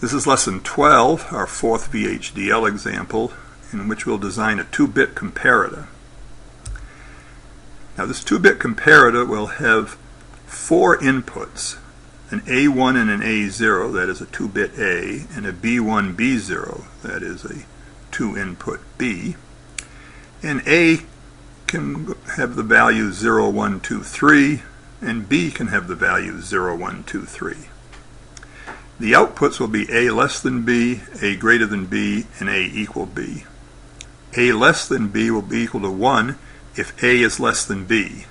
This is lesson 12, our fourth VHDL example, in which we'll design a 2-bit comparator. Now this 2-bit comparator will have 4 inputs, an A1 and an A0, that is a 2-bit A, and a B1, B0, that is a 2-input B. And A can have the value 0, 1, 2, 3, and B can have the value 0, 1, 2, 3. The outputs will be A less than B, A greater than B, and A equal B. A less than B will be equal to 1 if A is less than B.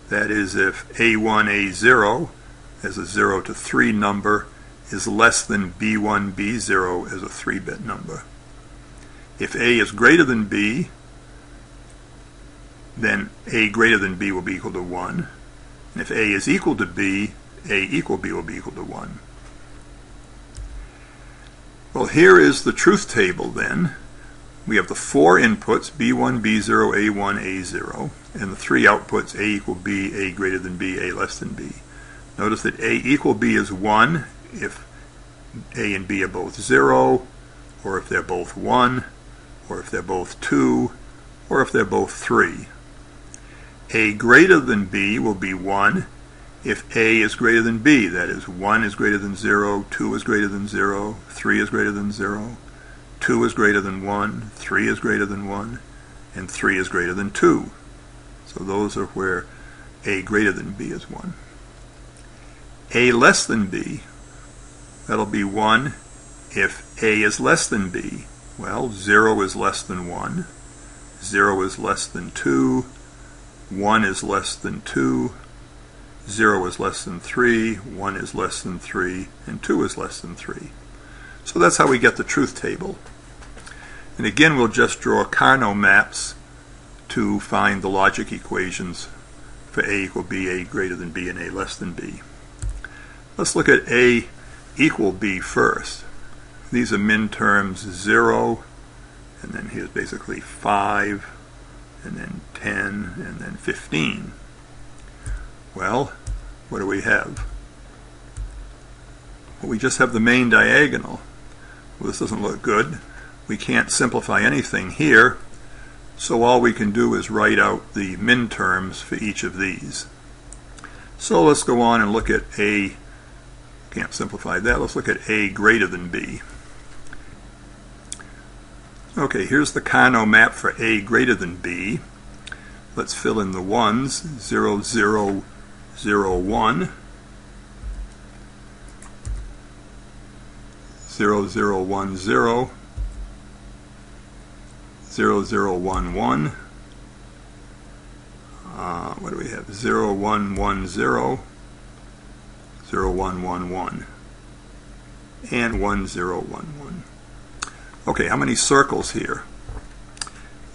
That is, if A1, A0 as a 0 to 3 number is less than B1, B0 as a 3-bit number. If A is greater than B, then A greater than B will be equal to 1. And if A is equal to B, A equal B will be equal to 1. Well, here is the truth table then. We have the 4 inputs, B1, B0, A1, A0, and the 3 outputs, A equal B, A greater than B, A less than B. Notice that A equal B is 1 if A and B are both 0, or if they're both 1, or if they're both 2, or if they're both 3. A greater than B will be 1 if A is greater than B, that is 1 is greater than 0, 2 is greater than 0, 3 is greater than 0, 2 is greater than 1, 3 is greater than 1, and 3 is greater than 2. So those are where A greater than B is 1. A less than B, that'll be 1 if A is less than B. Well, 0 is less than 1, 0 is less than 2, 1 is less than 2, 0 is less than 3, 1 is less than 3, and 2 is less than 3. So that's how we get the truth table. And again, we'll just draw Carnot maps to find the logic equations for A equal B, A greater than B, and A less than B. Let's look at A equal B first. These are min terms 0, and then here's basically 5, and then 10, and then 15. Well, what do we have? Well, we just have the main diagonal. Well, this doesn't look good. We can't simplify anything here, so all we can do is write out the min terms for each of these. So let's go on and look at A. Can't simplify that. Let's look at A greater than B. Okay, here's the Carnot map for A greater than B. Let's fill in the ones. 0, 0, 0, 1. 0, 0, 1, 0. 0, 0, 1, 1. What do we have? 0, 1, 1, 0. 0, 1, 1, 1. And 1, 0, 1, 1. Okay, how many circles here?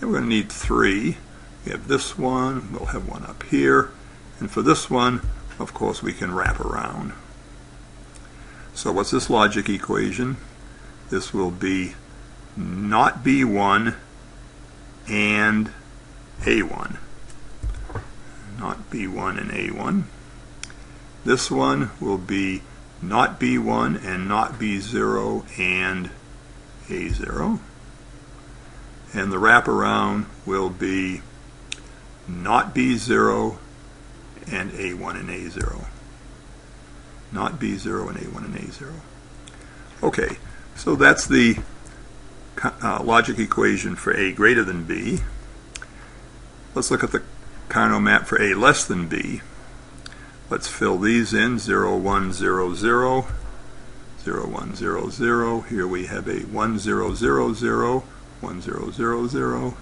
We're going to need 3. We have this one, we'll have one up here, and for this one, of course, we can wrap around. So what's this logic equation? This will be not B1 and A1. Not B1 and A1. This one will be not B1 and not B0 and A0. And the wraparound will be not B0 and A1 and A0. Not B0 and A1 and A0. Okay, so that's the logic equation for A greater than B. Let's look at the Carnot map for A less than B. Let's fill these in. 0, 1, 0, 0. 0, 1, 0, 0. Here we have a 1, 0, 0, 0. 1, 0, 0, 0.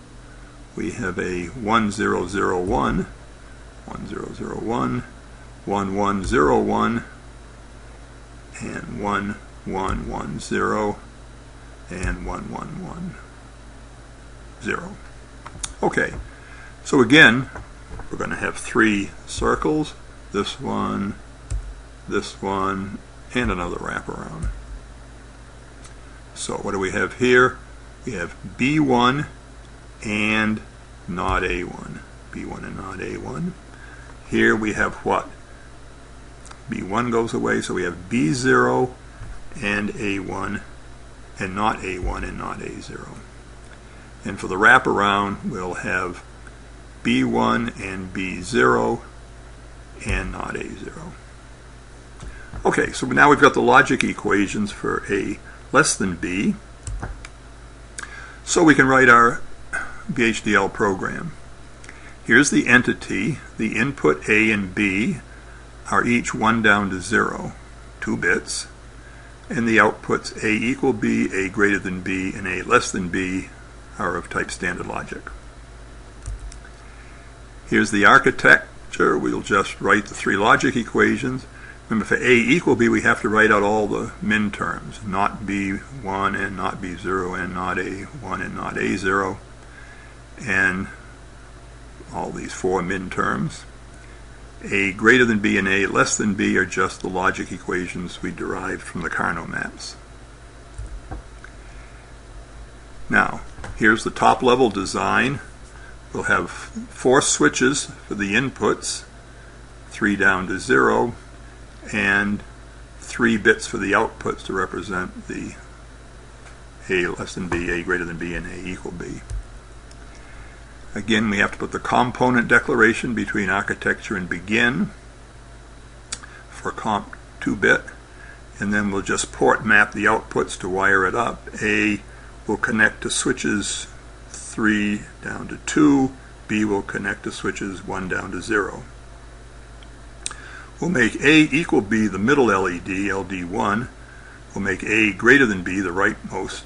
We have a 1, 0, 0, 1. 1, 0, 0, 1. 1, 1, 0, 1. And 1, 1, 1, 0. And 1, 1, 1, 0. Okay, so again, we're going to have 3 circles. This one, and another wraparound. So what do we have here? We have B1 and not A1. B1 and not A1. Here we have what? B1 goes away, so we have B0 and A1 and not A1 and not A0. And for the wraparound, we'll have B1 and B0 and not A0. Okay, so now we've got the logic equations for A less than B. So we can write our VHDL program. Here's the entity. The input A and B are each 1 down to 0, 2 bits. And the outputs A equal B, A greater than B, and A less than B are of type standard logic. Here's the architecture. We'll just write the 3 logic equations. Remember, for A equal B, we have to write out all the min terms, not B1 and not B0 and not A1 and not A0, and all these 4 min terms. A greater than B and A less than B are just the logic equations we derived from the Carnot maps. Now, here's the top level design. We'll have 4 switches for the inputs, 3 down to 0, and 3 bits for the outputs to represent the A less than B, A greater than B, and A equal B. Again, we have to put the component declaration between architecture and begin for comp 2-bit, and then we'll just port map the outputs to wire it up. A will connect to switches 3 down to 2, B will connect to switches 1 down to 0. We'll make A equal B the middle LED, LD1. We'll make A greater than B the rightmost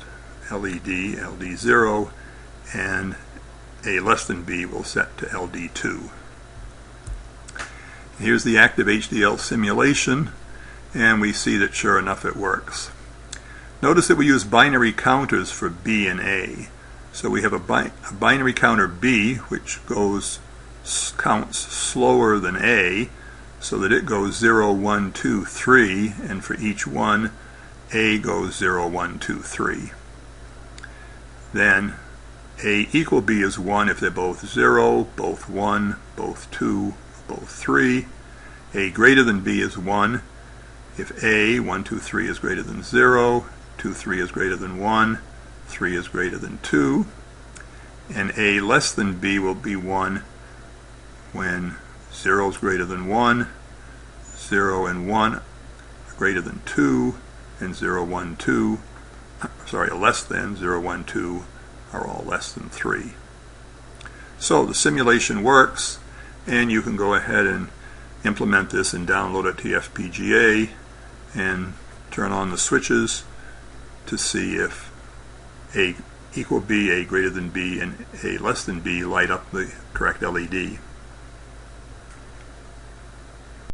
LED, LD0, and A less than B will set to LD2. Here's the active HDL simulation, and we see that sure enough it works. Notice that we use binary counters for B and A. So we have a binary counter B, which counts slower than A, so that it goes 0, 1, 2, 3, and for each one, A goes 0, 1, 2, 3. Then A equal B is 1 if they're both 0, both 1, both 2, both 3. A greater than B is 1 if A, 1, 2, 3 is greater than 0, 2, 3 is greater than 1, 3 is greater than 2. And A less than B will be 1 when 0 is greater than 1, 0 and 1 are greater than 2, and 0, 1, 2, less than 0, 1, 2 are all less than 3. So the simulation works, and you can go ahead and implement this and download it to FPGA and turn on the switches to see if A equal B, A greater than B, and A less than B light up the correct LED.